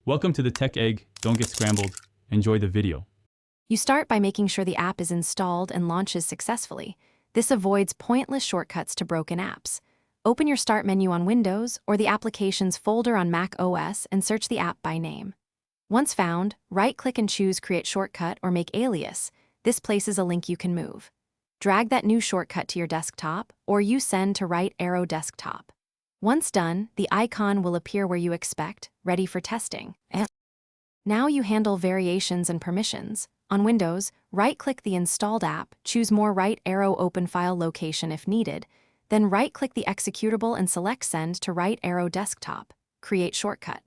Welcome to the Tech Egg. Don't get scrambled. Enjoy the video. You start by making sure the app is installed and launches successfully. This avoids pointless shortcuts to broken apps. Open your Start menu on Windows or the Applications folder on Mac OS and search the app by name. Once found, right-click and choose Create Shortcut or Make Alias. This places a link you can move. Drag that new shortcut to your desktop or use Send to right arrow desktop. Once done, the icon will appear where you expect, ready for testing. Now you handle variations and permissions. On Windows, right-click the installed app, choose More right arrow Open File Location if needed, then right-click the executable and select Send to right arrow desktop. Create Shortcut.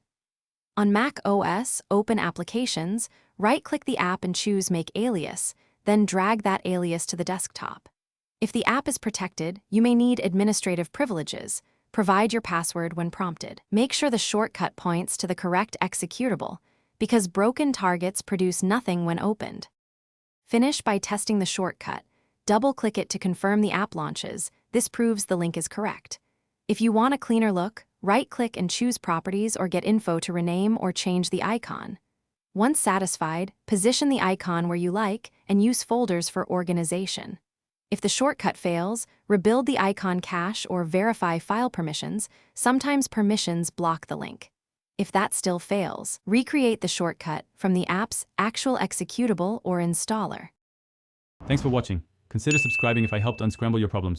On Mac OS, open Applications, right-click the app and choose Make Alias, then drag that alias to the desktop. If the app is protected, you may need administrative privileges. Provide your password when prompted. Make sure the shortcut points to the correct executable, because broken targets produce nothing when opened. Finish by testing the shortcut. Double-click it to confirm the app launches. This proves the link is correct. If you want a cleaner look, right-click and choose Properties or Get Info to rename or change the icon. Once satisfied, position the icon where you like and use folders for organization. If the shortcut fails, rebuild the icon cache or verify file permissions. Sometimes permissions block the link. If that still fails, recreate the shortcut from the app's actual executable or installer. Thanks for watching. Consider subscribing if I helped unscramble your problems.